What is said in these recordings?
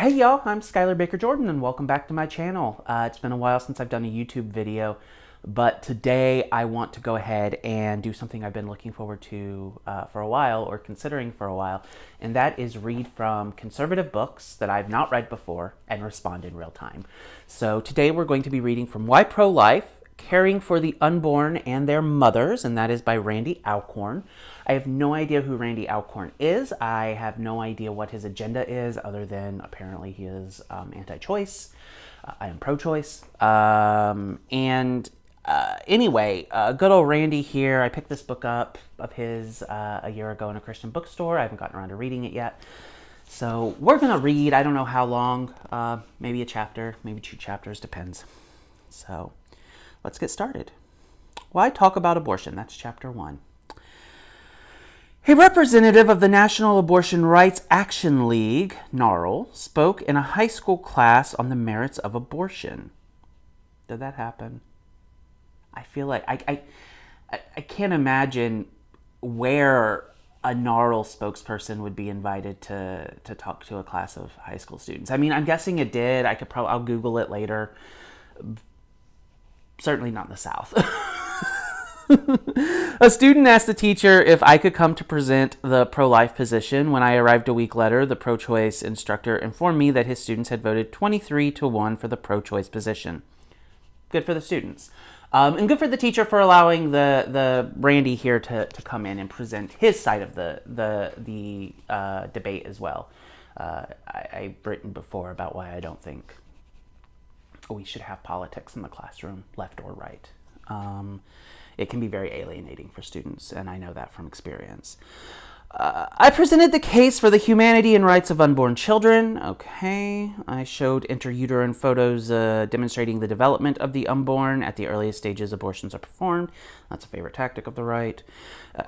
Hey y'all, I'm Skylar Baker-Jordan and welcome back to my channel. It's been a while since I've done a YouTube video, but today I want to go ahead and do something I've been looking forward to for a while, or considering for a while, and that is read from conservative books that I've not read before and respond in real time. So today we're going to be reading from Why Pro-Life? Caring for the Unborn and Their Mothers, and that is by Randy Alcorn. I have no idea who Randy Alcorn is. I have no idea what his agenda is, other than apparently he is anti-choice. I am pro-choice. Anyway, good old Randy here. I picked this book up of his a year ago in a Christian bookstore. I haven't gotten around to reading it yet. So we're going to read, I don't know how long, maybe a chapter, maybe 2 chapters, depends. So let's get started. Why talk about abortion? That's chapter 1. A representative of the National Abortion Rights Action League, NARL, spoke in a high school class on the merits of abortion. Did that happen? I feel like I can't imagine where a NARL spokesperson would be invited to talk to a class of high school students. I mean, I'm guessing it did. I'll Google it later. Certainly not in the South. A student asked the teacher if I could come to present the pro-life position. When I arrived a week later, the pro-choice instructor informed me that his students had voted 23-1 for the pro-choice position. Good for the students. And good for the teacher for allowing the Randy here to come in and present his side of the debate as well. I've written before about why I don't think we should have politics in the classroom, left or right. It can be very alienating for students, and I know that from experience. I presented the case for the humanity and rights of unborn children. Okay. I showed intrauterine photos demonstrating the development of the unborn. At the earliest stages, abortions are performed. That's a favorite tactic of the right.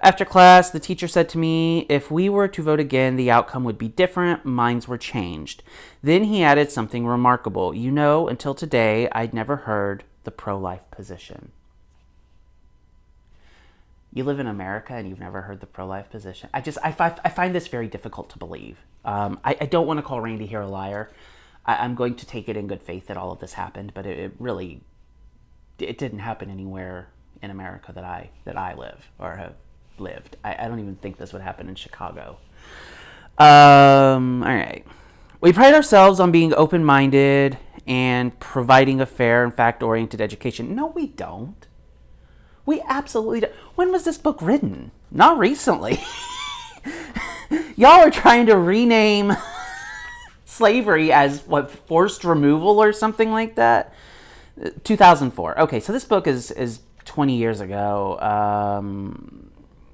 After class, the teacher said to me, if we were to vote again, the outcome would be different. Minds were changed. Then he added something remarkable. You know, until today, I'd never heard the pro-life position. You live in America and you've never heard the pro-life position. I find this very difficult to believe. I don't want to call Randy here a liar. I'm going to take it in good faith that all of this happened, but it didn't happen anywhere in America that I live or have lived. I don't even think this would happen in Chicago. All right. We pride ourselves on being open-minded and providing a fair and fact-oriented education. No, we don't. We absolutely don't. When was this book written? Not recently. Y'all are trying to rename slavery as, what, forced removal or something like that? 2004. Okay, so this book is 20 years ago.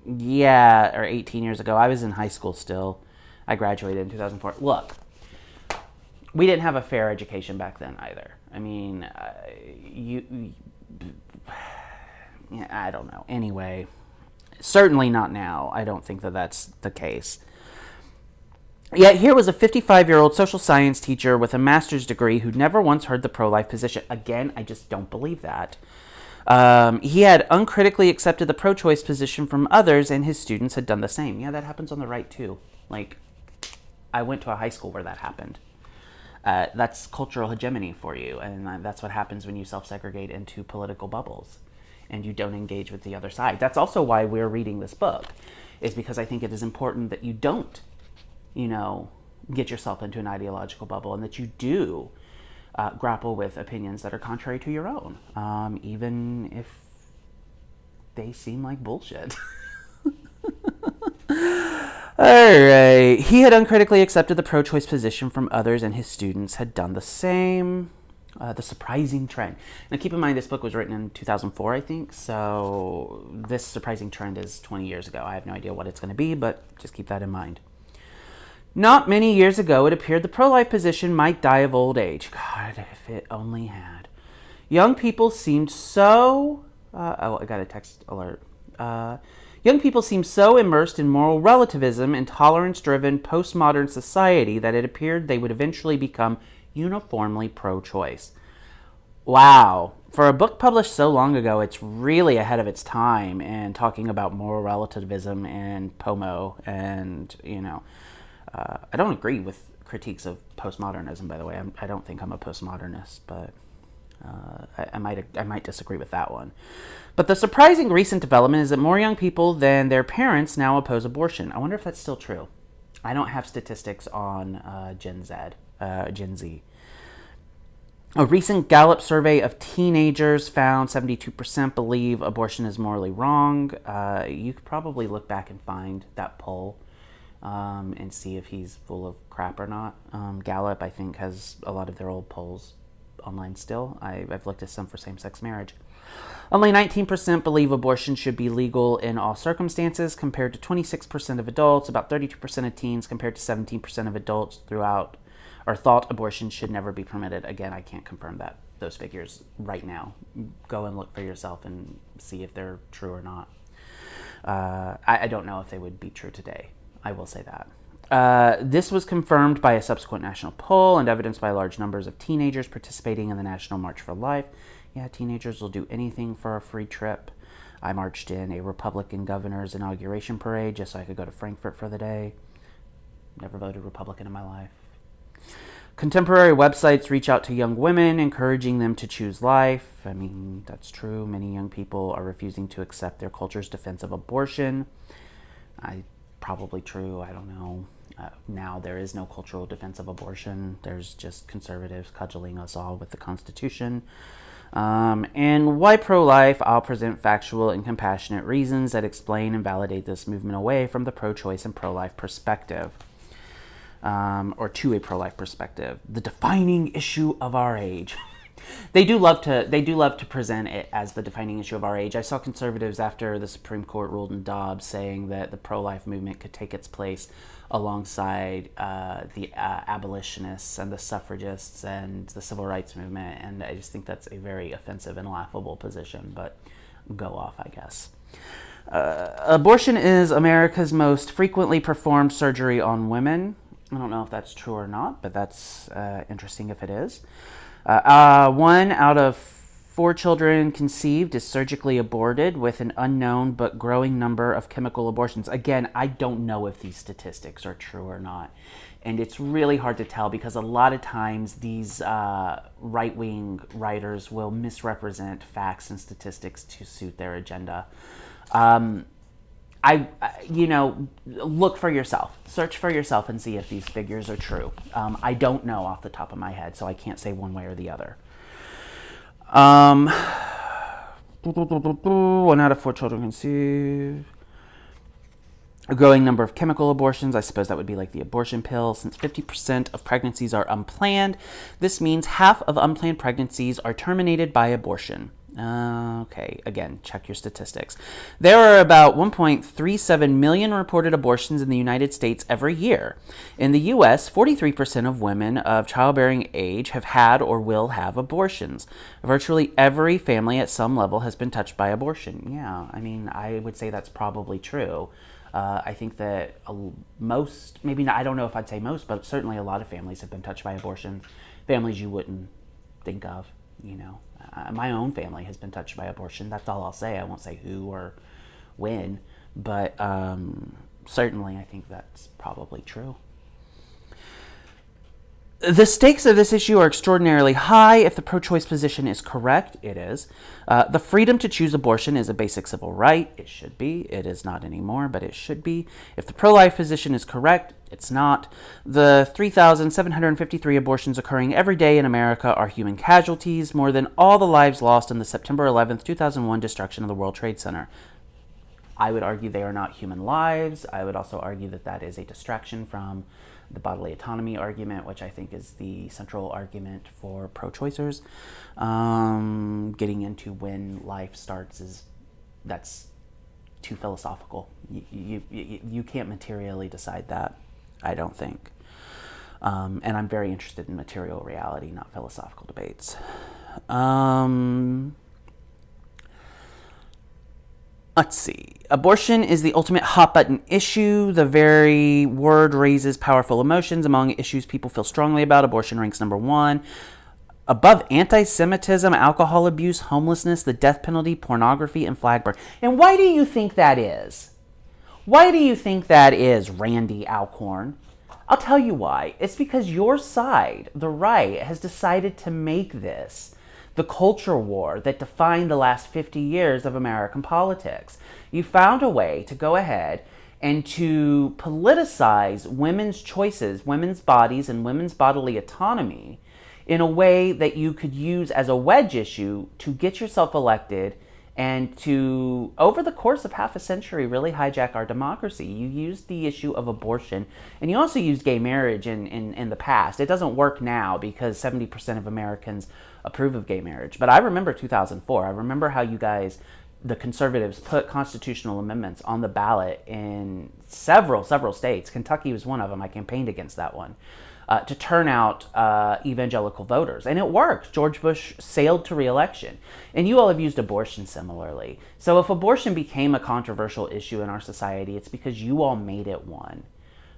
Yeah, or 18 years ago. I was in high school still. I graduated in 2004. Look, we didn't have a fair education back then either. I mean, I don't know. Anyway, certainly not now. I don't think that that's the case. Yet here was a 55-year-old social science teacher with a master's degree who'd never once heard the pro-life position. Again, I just don't believe that. He had uncritically accepted the pro-choice position from others, and his students had done the same. Yeah, that happens on the right, too. Like, I went to a high school where that happened. That's cultural hegemony for you, and that's what happens when you self-segregate into political bubbles and you don't engage with the other side. That's also why we're reading this book, is because I think it is important that you don't, get yourself into an ideological bubble, and that you do grapple with opinions that are contrary to your own, even if they seem like bullshit. All right. He had uncritically accepted the pro-choice position from others, and his students had done the same. The surprising trend. Now, keep in mind, this book was written in 2004, I think, so this surprising trend is 20 years ago. I have no idea what it's going to be, but just keep that in mind. Not many years ago, it appeared the pro-life position might die of old age. God, if it only had. Young people seemed so... I got a text alert. Young people seemed so immersed in moral relativism and tolerance-driven postmodern society that it appeared they would eventually become uniformly pro-choice. Wow. For a book published so long ago, it's really ahead of its time and talking about moral relativism and POMO and, I don't agree with critiques of postmodernism, by the way. I don't think I'm a postmodernist, but I might disagree with that one. But the surprising recent development is that more young people than their parents now oppose abortion. I wonder if that's still true. I don't have statistics on Gen Z. A recent Gallup survey of teenagers found 72% believe abortion is morally wrong. You could probably look back and find that poll and see if he's full of crap or not. Gallup, I think, has a lot of their old polls online still. I've looked at some for same-sex marriage. Only 19% believe abortion should be legal in all circumstances, compared to 26% of adults, about 32% of teens, compared to 17% of adults thought abortion should never be permitted. Again, I can't confirm those figures right now. Go and look for yourself and see if they're true or not. I don't know if they would be true today. I will say that. This was confirmed by a subsequent national poll and evidenced by large numbers of teenagers participating in the National March for Life. Yeah, teenagers will do anything for a free trip. I marched in a Republican governor's inauguration parade just so I could go to Frankfurt for the day. Never voted Republican in my life. Contemporary websites reach out to young women, encouraging them to choose life. I mean, that's true. Many young people are refusing to accept their culture's defense of abortion. Probably true. I don't know. Now there is no cultural defense of abortion. There's just conservatives cudgeling us all with the Constitution. And why pro-life? I'll present factual and compassionate reasons that explain and validate this movement away from the pro-choice and pro-life perspective. Or to a pro-life perspective, the defining issue of our age. They do love to present it as the defining issue of our age. I saw conservatives after the Supreme Court ruled in Dobbs saying that the pro-life movement could take its place alongside the abolitionists and the suffragists and the civil rights movement, and I just think that's a very offensive and laughable position, but go off, I guess. Abortion is America's most frequently performed surgery on women. I don't know if that's true or not, but that's interesting if it is. 1 out of 4 children conceived is surgically aborted, with an unknown but growing number of chemical abortions. Again, I don't know if these statistics are true or not. And it's really hard to tell because a lot of times these right-wing writers will misrepresent facts and statistics to suit their agenda. Look for yourself. Search for yourself and see if these figures are true. I don't know off the top of my head, so I can't say one way or the other. 1 out of 4 children conceived. A growing number of chemical abortions. I suppose that would be like the abortion pill. Since 50% of pregnancies are unplanned, this means half of unplanned pregnancies are terminated by abortion. Okay, again, check your statistics. There are about 1.37 million reported abortions in the United States every year. In the U.S., 43% of women of childbearing age have had or will have abortions. Virtually every family at some level has been touched by abortion. Yeah, I mean, I would say that's probably true. I think that most, maybe not, I don't know if I'd say most, but certainly a lot of families have been touched by abortion. Families you wouldn't think of, you know. My own family has been touched by abortion. That's all I'll say. I won't say who or when, but certainly I think that's probably true. The stakes of this issue are extraordinarily high. If the pro-choice position is correct, it is. The freedom to choose abortion is a basic civil right. It should be. It is not anymore, but it should be. If the pro-life position is correct, it's not. The 3,753 abortions occurring every day in America are human casualties, more than all the lives lost in the September 11th, 2001 destruction of the World Trade Center. I would argue they are not human lives. I would also argue that that is a distraction from the bodily autonomy argument, which I think is the central argument for pro-choicers. Getting into when life starts that's too philosophical. You can't materially decide that, I don't think. And I'm very interested in material reality, not philosophical debates. Let's see. Abortion is the ultimate hot-button issue. The very word raises powerful emotions. Among issues people feel strongly about, abortion ranks number 1. Above anti-Semitism, alcohol abuse, homelessness, the death penalty, pornography, and flag burn. And why do you think that is? Why do you think that is, Randy Alcorn? I'll tell you why. It's because your side, the right, has decided to make this the culture war that defined the last 50 years of American politics. You found a way to go ahead and to politicize women's choices, women's bodies, and women's bodily autonomy in a way that you could use as a wedge issue to get yourself elected and to, over the course of half a century, really hijack our democracy. You used the issue of abortion, and you also used gay marriage in the past. It doesn't work now because 70% of Americans approve of gay marriage. But I remember 2004. I remember how you guys, the conservatives, put constitutional amendments on the ballot in several states. Kentucky was one of them. I campaigned against that one. To turn out evangelical voters. And it worked. George Bush sailed to re-election. And you all have used abortion similarly. So if abortion became a controversial issue in our society, it's because you all made it one.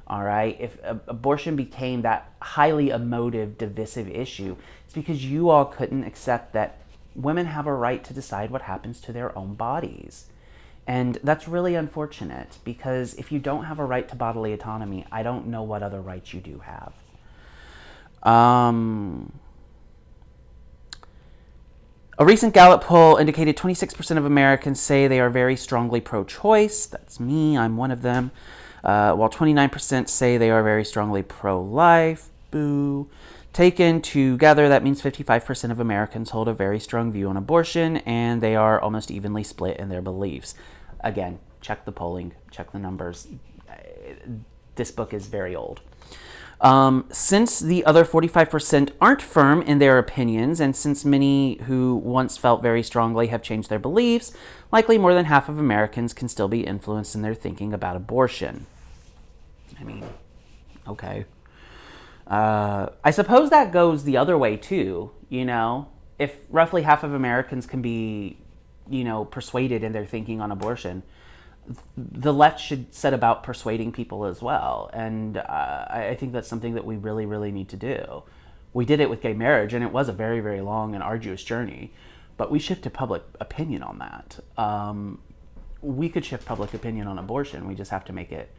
All right? If abortion became that highly emotive, divisive issue, it's because you all couldn't accept that women have a right to decide what happens to their own bodies. And that's really unfortunate, because if you don't have a right to bodily autonomy, I don't know what other rights you do have. A recent Gallup poll indicated 26% of Americans say they are very strongly pro-choice. That's me, I'm one of them. While 29% say they are very strongly pro-life. Boo. Taken together, that means 55% of Americans hold a very strong view on abortion, and they are almost evenly split in their beliefs. Again, check the polling, check the numbers. This book is very old. Since the other 45% aren't firm in their opinions, and since many who once felt very strongly have changed their beliefs, likely more than half of Americans can still be influenced in their thinking about abortion. I mean, okay. I suppose that goes the other way too, you know? If roughly half of Americans can be, you know, persuaded in their thinking on abortion, the left should set about persuading people as well. And I think that's something that we really, really need to do. We did it with gay marriage, and it was a very, very long and arduous journey, but we shifted public opinion on that. We could shift public opinion on abortion. We just have to make it,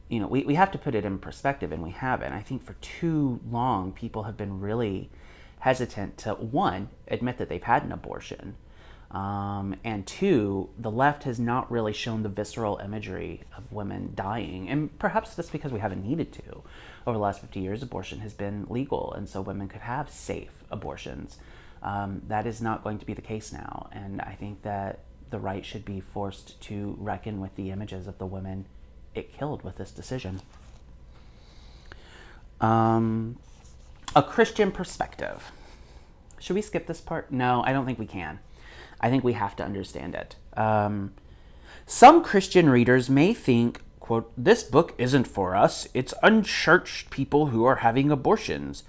you know, we have to put it in perspective, and we haven't. I think for too long, people have been really hesitant to, one, admit that they've had an abortion, and two, the left has not really shown the visceral imagery of women dying. And perhaps that's because we haven't needed to. Over the last 50 years, abortion has been legal, and so women could have safe abortions. That is not going to be the case now. And I think that the right should be forced to reckon with the images of the women it killed with this decision. A Christian perspective. Should we skip this part? No, I don't think we can. I think we have to understand it. Some Christian readers may think, quote, "This book isn't for us. It's unchurched people who are having abortions."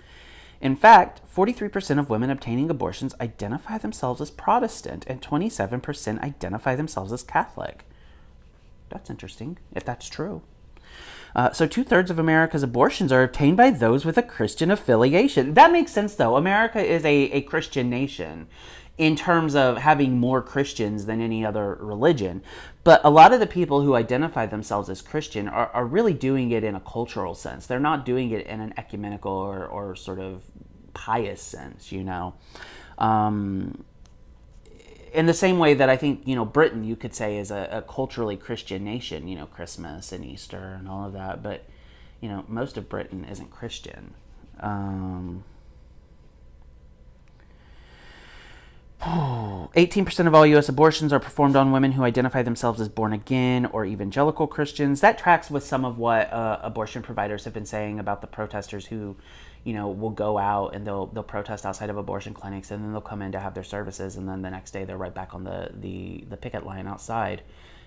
In fact, 43% of women obtaining abortions identify themselves as Protestant, and 27% identify themselves as Catholic. That's interesting, if that's true. So 2/3 of America's abortions are obtained by those with a Christian affiliation. That makes sense, though. America is a Christian nation in terms of having more Christians than any other religion. But a lot of the people who identify themselves as Christian are really doing it in a cultural sense. They're not doing it in an ecumenical or sort of pious sense, you know. In the same way that I think, you know, Britain, you could say, is a culturally Christian nation, you know, Christmas and Easter and all of that. But, you know, most of Britain isn't Christian. 18% of all U.S. abortions are performed on women who identify themselves as born again or evangelical Christians. That tracks with some of what abortion providers have been saying about the protesters who, you know, will go out and they'll protest outside of abortion clinics, and then they'll come in to have their services, and then the next day they're right back on the picket line outside,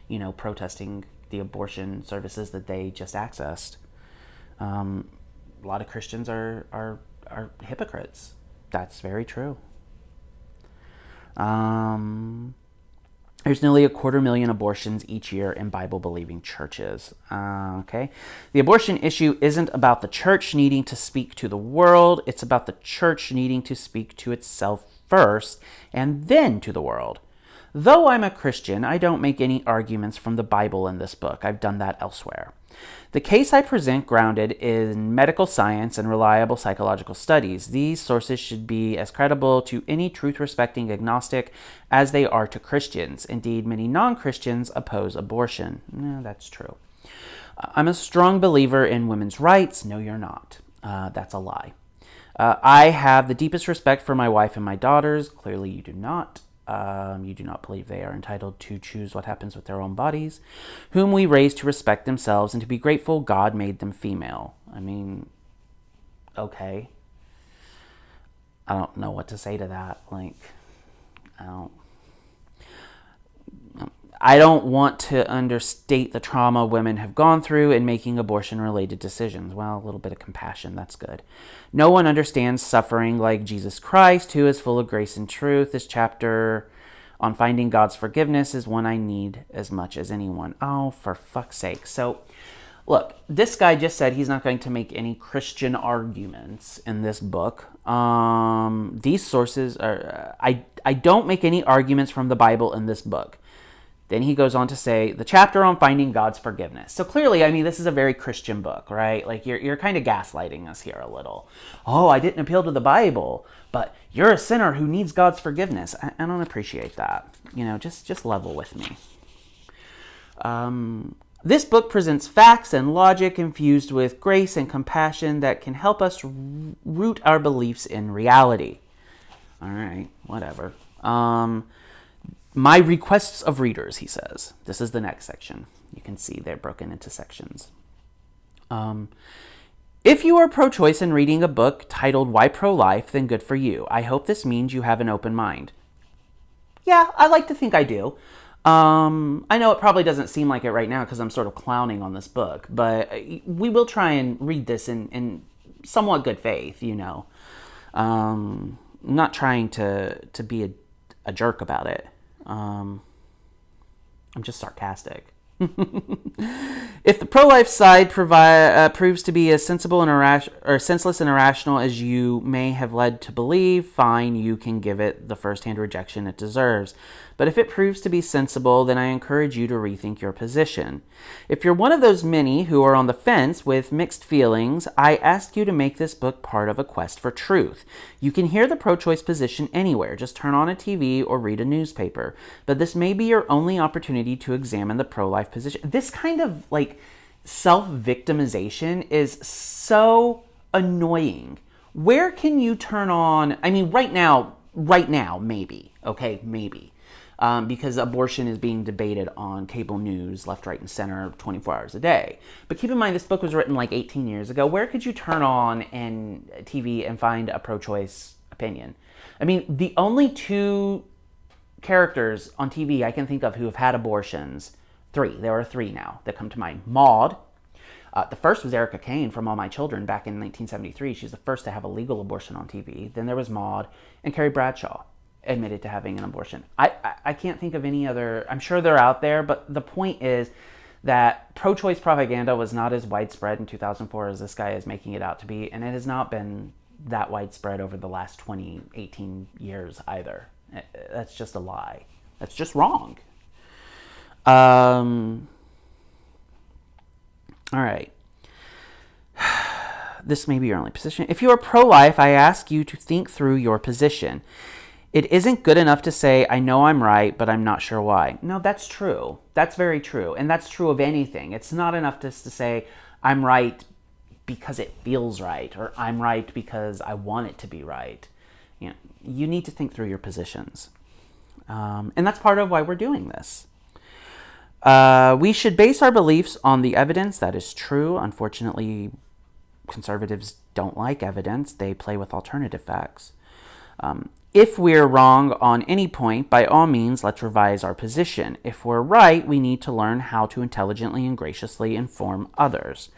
you know, protesting the abortion services that they just accessed. A lot of Christians are hypocrites. That's very true. There's nearly 250,000 abortions each year in Bible-believing churches. Okay, the abortion issue isn't about the church needing to speak to the world. It's about the church needing to speak to itself first and then to the world. Though I'm a Christian, I don't make any arguments from the Bible in this book. I've done that elsewhere. The case I present grounded in medical science and reliable psychological studies. These sources should be as credible to any truth-respecting agnostic as they are to Christians. Indeed, many non-Christians oppose abortion. No, that's true. I'm a strong believer in women's rights. No, you're not. That's a lie. I have the deepest respect for my wife and my daughters. Clearly, you do not. You do not believe they are entitled to choose what happens with their own bodies, whom we raise to respect themselves and to be grateful God made them female. I mean, okay. I don't know what to say to that. Like, I don't want to understate the trauma women have gone through in making abortion-related decisions. Well, a little bit of compassion, that's good. No one understands suffering like Jesus Christ, who is full of grace and truth. This chapter on finding God's forgiveness is one I need as much as anyone. Oh, for fuck's sake. So, look, this guy just said he's not going to make any Christian arguments in this book. These sources are... I don't make any arguments from the Bible in this book. Then he goes on to say, the chapter on finding God's forgiveness. So clearly, I mean, this is a very Christian book, right? Like, you're kind of gaslighting us here a little. Oh, I didn't appeal to the Bible, but you're a sinner who needs God's forgiveness. I don't appreciate that. You know, just level with me. This book presents facts and logic infused with grace and compassion that can help us root our beliefs in reality. All right, whatever. My requests of readers, he says. This is the next section. You can see they're broken into sections. If you are pro-choice and reading a book titled Why Pro-Life, then good for you. I hope this means you have an open mind. Yeah, I like to think I do. I know it probably doesn't seem like it right now because I'm sort of clowning on this book, but we will try and read this in somewhat good faith, you know. I'm not trying to be a jerk about it. I'm just sarcastic. If the pro-life side proves to be as sensible and senseless and irrational as you may have led to believe, fine, you can give it the first-hand rejection it deserves. But if it proves to be sensible, then I encourage you to rethink your position. If you're one of those many who are on the fence with mixed feelings, I ask you to make this book part of a quest for truth. You can hear the pro-choice position anywhere. Just turn on a TV or read a newspaper. But this may be your only opportunity to examine the pro-life position. This kind of, like, self-victimization is so annoying. Where can you turn on... I mean, right now, maybe. Okay, maybe. Because abortion is being debated on cable news, left, right, and center 24 hours a day. But keep in mind, this book was written like 18 years ago. Where could you turn on TV and find a pro-choice opinion? I mean, the only two characters on TV I can think of who have had abortions, there are three now that come to mind. Maude. The first was Erica Kane from All My Children back in 1973. She's the first to have a legal abortion on TV. Then there was Maude, and Carrie Bradshaw admitted to having an abortion. I can't think of any other. I'm sure they're out there, but the point is that pro-choice propaganda was not as widespread in 2004 as this guy is making it out to be, and it has not been that widespread over the last 18 years either. That's just a lie. That's just wrong. All right. This may be your only position. If you are pro-life, I ask you to think through your position. It isn't good enough to say, I know I'm right, but I'm not sure why. No, that's true. That's very true. And that's true of anything. It's not enough just to say, I'm right because it feels right, or I'm right because I want it to be right. You know, you need to think through your positions. And that's part of why we're doing this. We should base our beliefs on the evidence. That is true. Unfortunately, conservatives don't like evidence. They play with alternative facts. If we're wrong on any point, by all means, let's revise our position. If we're right, we need to learn how to intelligently and graciously inform others.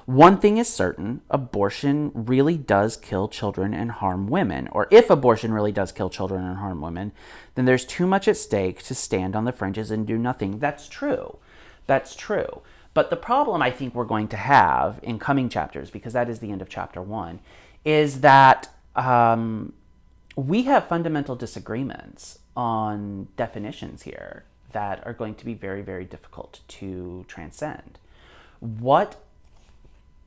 One thing is certain, abortion really does kill children and harm women. Or if abortion really does kill children and harm women, then there's too much at stake to stand on the fringes and do nothing. That's true. That's true. But the problem I think we're going to have in coming chapters, because that is the end of chapter 1, is that we have fundamental disagreements on definitions here that are going to be very, very difficult to transcend. What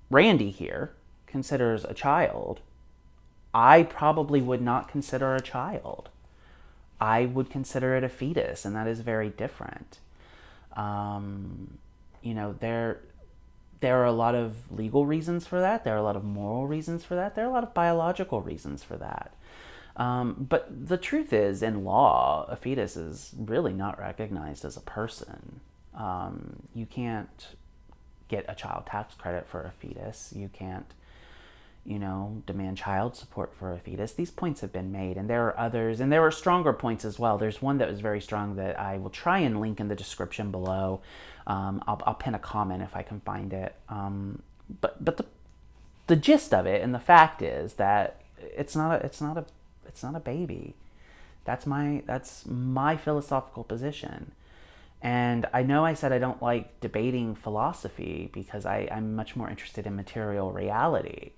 Randy here considers a child, I probably would not consider a child. I would consider it a fetus, and that is very different. There are a lot of legal reasons for that. There are a lot of moral reasons for that. There are a lot of biological reasons for that. But the truth is, in law, a fetus is really not recognized as a person. You can't get a child tax credit for a fetus. You can't, demand child support for a fetus. These points have been made, and there are others, and there are stronger points as well. There's one that was very strong that I will try and link in the description below. I'll pin a comment if I can find it. But the gist of it, and the fact is that it's not a baby. That's my philosophical position. And I know I said I don't like debating philosophy because I'm much more interested in material reality.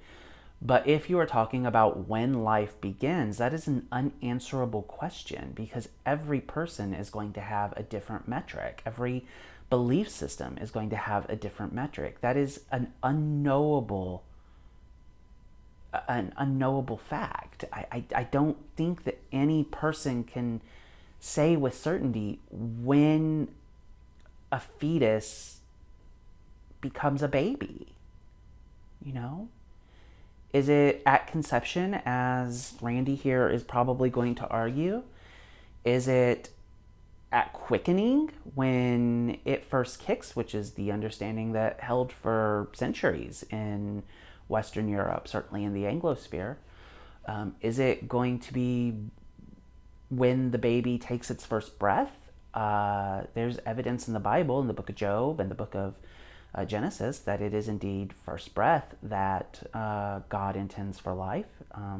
But if you are talking about when life begins, that is an unanswerable question because every person is going to have a different metric. Every belief system is going to have a different metric. That is an unknowable fact. I don't think that any person can say with certainty when a fetus becomes a baby. Is it at conception, as Randy here is probably going to argue? Is it at quickening when it first kicks, which is the understanding that held for centuries in Western Europe, certainly in the Anglosphere? Is it going to be when the baby takes its first breath? There's evidence in the Bible, in the book of Job and the book of Genesis, that it is indeed first breath that God intends for life. I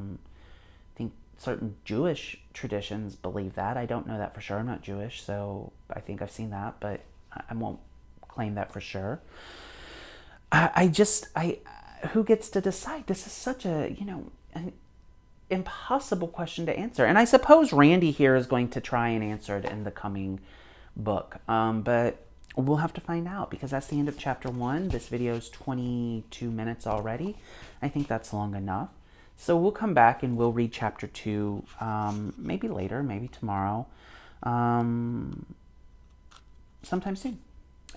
think certain Jewish traditions believe that. I don't know that for sure. I'm not Jewish, so I think I've seen that, but I won't claim that for sure. Who gets to decide? This is such an impossible question to answer. And I suppose Randy here is going to try and answer it in the coming book. But we'll have to find out because that's the end of chapter 1. This video is 22 minutes already. I think that's long enough. So we'll come back and we'll read chapter 2 maybe later, maybe tomorrow, sometime soon.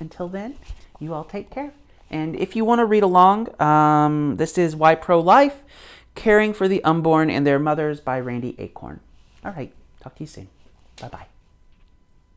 Until then, you all take care. And if you want to read along, this is Why Pro-Life? Caring for the Unborn and Their Mothers by Randy Alcorn. All right, talk to you soon. Bye-bye.